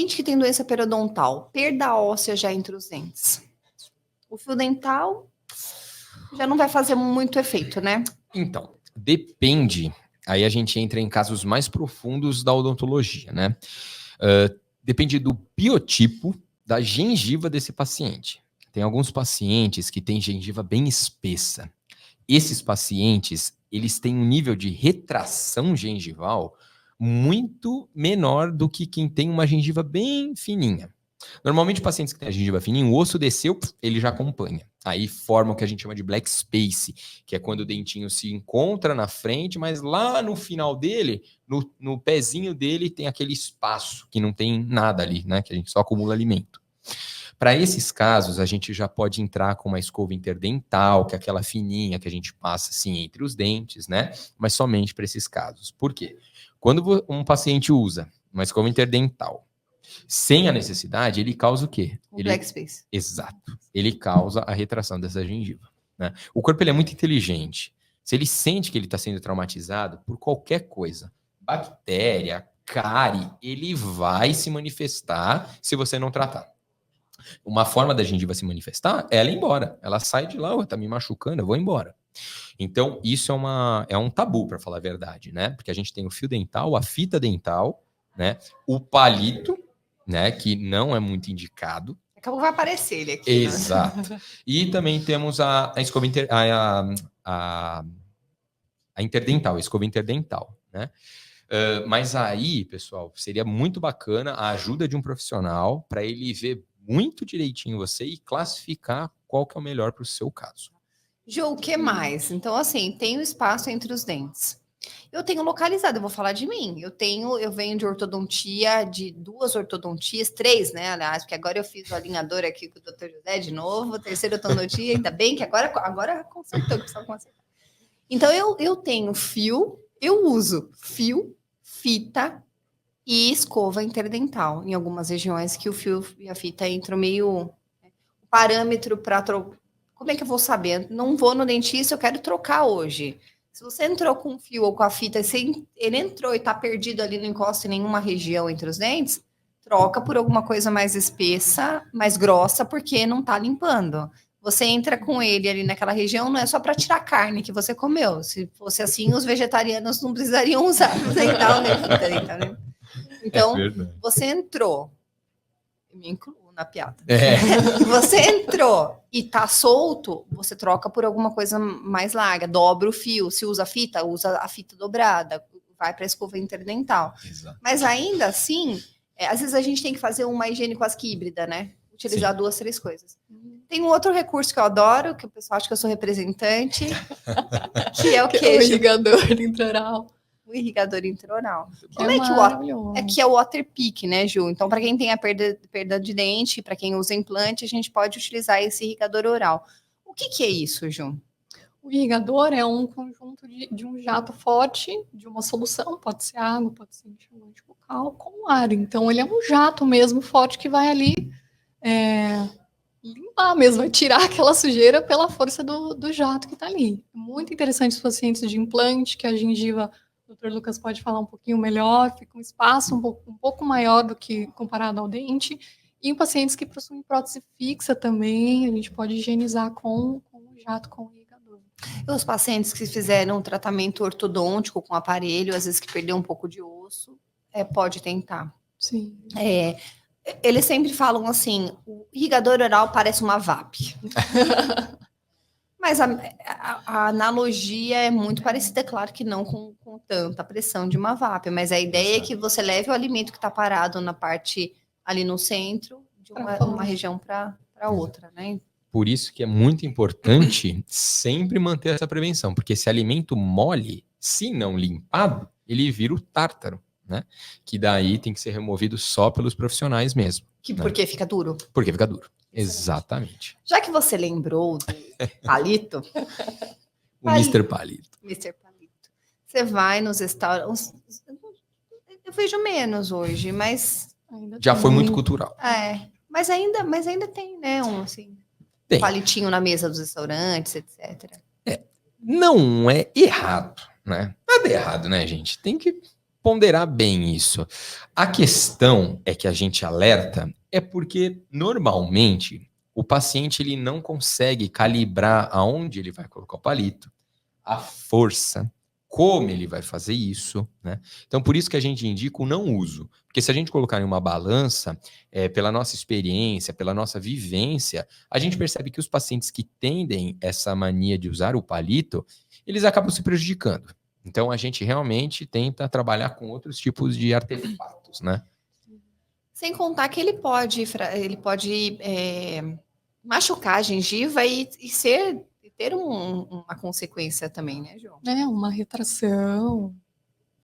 Gente que tem doença periodontal, perda óssea já entre os dentes. O fio dental já não vai fazer muito efeito, né? Então, depende. Aí a gente entra em casos mais profundos da odontologia, né? Depende do biotipo da gengiva desse paciente. Tem alguns pacientes que têm gengiva bem espessa. Esses pacientes, eles têm um nível de retração gengival muito menor do que quem tem uma gengiva bem fininha. Normalmente, pacientes que têm a gengiva fininha, o osso desceu, ele já acompanha. Aí forma o que a gente chama de black space, que é quando o dentinho se encontra na frente, mas lá no final dele, no pezinho dele, tem aquele espaço que não tem nada ali, né? Que a gente só acumula alimento. Para esses casos, a gente já pode entrar com uma escova interdental, que é aquela fininha que a gente passa assim entre os dentes, né? Mas somente para esses casos. Por quê? Quando um paciente usa uma escova interdental sem a necessidade, ele causa o quê? Black space. Exato. Ele causa a retração dessa gengiva, né? O corpo ele é muito inteligente. Se ele sente que ele está sendo traumatizado por qualquer coisa, bactéria, cárie, ele vai se manifestar se você não tratar. Uma forma da gengiva se manifestar é ela ir embora. Ela sai de lá, tá me machucando, eu vou embora. Então, isso é um tabu, para falar a verdade, né? Porque a gente tem o fio dental, a fita dental, né? O palito, né? Que não é muito indicado. Daqui a pouco vai aparecer ele aqui. Exato. Né? E também temos a escova a interdental, a escova interdental, né? Mas aí, pessoal, seria muito bacana a ajuda de um profissional para ele ver muito direitinho você e classificar qual que é o melhor para o seu caso. Ju, o que mais? Então, assim, tem o espaço entre os dentes. Eu tenho localizado, eu vou falar de mim. Eu venho de ortodontia, de 2 ortodontias, 3, né? Aliás, porque agora eu fiz o alinhador aqui com o Dr. José de novo, terceira ortodontia, ainda bem que agora consertou, que precisava consertar. Então, eu tenho fio, eu uso fio, fita e escova interdental. Em algumas regiões que o fio e a fita entram meio... O parâmetro para trocar... Como é que eu vou saber? Não vou no dentista, eu quero trocar hoje. Se você entrou com o fio ou com a fita, ele entrou e está perdido ali, não encosta em nenhuma região entre os dentes, troca por alguma coisa mais espessa, mais grossa, porque não está limpando. Você entra com ele ali naquela região, não é só para tirar carne que você comeu. Se fosse assim, os vegetarianos não precisariam usar o dental, né? Então, você entrou, me incluo na piada. Você entrou e tá solto, você troca por alguma coisa mais larga, dobra o fio. Se usa a fita dobrada, vai para a escova interdental. Exato. Mas ainda assim, às vezes a gente tem que fazer uma higiene quase que híbrida, né? Utilizar 2, 3 coisas. Tem um outro recurso que eu adoro, que o pessoal acha que eu sou representante, que é o quê? O irrigador intraoral. O irrigador intraoral. Como é que é o Waterpik, né, Ju? Então, para quem tem a perda de dente, para quem usa implante, a gente pode utilizar esse irrigador oral. O que é isso, Ju? O irrigador é um conjunto de um jato forte, de uma solução, pode ser água, pode ser enxaguante bucal, com ar. Então, ele é um jato mesmo forte que vai ali limpar mesmo, vai tirar aquela sujeira pela força do jato que está ali. Muito interessante os pacientes de implante, que a gengiva... O Dr. Lucas pode falar um pouquinho melhor, fica um espaço um pouco maior do que comparado ao dente. E em pacientes que possuem prótese fixa também, a gente pode higienizar com o jato, com o irrigador. E os pacientes que fizeram um tratamento ortodôntico com aparelho, às vezes que perdeu um pouco de osso, pode tentar. Sim. Eles sempre falam assim, o irrigador oral parece uma VAP. Mas a analogia é muito parecida, claro que não com tanta pressão de uma VAP, mas a ideia é que você leve o alimento que está parado na parte ali no centro, de uma região para outra, né? Por isso que é muito importante sempre manter essa prevenção, porque esse alimento mole, se não limpado, ele vira o tártaro, né? Que daí tem que ser removido só pelos profissionais mesmo. Porque fica duro? Porque fica duro. Exatamente. Já que você lembrou do palito... O Mr. Palito. Mr. Palito. Você vai nos restaurantes... Eu vejo menos hoje, mas... Já foi muito cultural. Mas ainda tem, né? Um palitinho na mesa dos restaurantes, etc. Não é errado, né? Nada é errado, né, gente? Tem que ponderar bem isso. A questão é que a gente alerta é porque, normalmente, o paciente ele não consegue calibrar aonde ele vai colocar o palito, a força, como ele vai fazer isso, né? Então, por isso que a gente indica o não uso. Porque se a gente colocar em uma balança, pela nossa experiência, pela nossa vivência, a gente percebe que os pacientes que tendem essa mania de usar o palito, eles acabam se prejudicando. Então, a gente realmente tenta trabalhar com outros tipos de artefatos, né? Sem contar que ele pode machucar a gengiva e ter uma consequência também, né, João? Uma retração.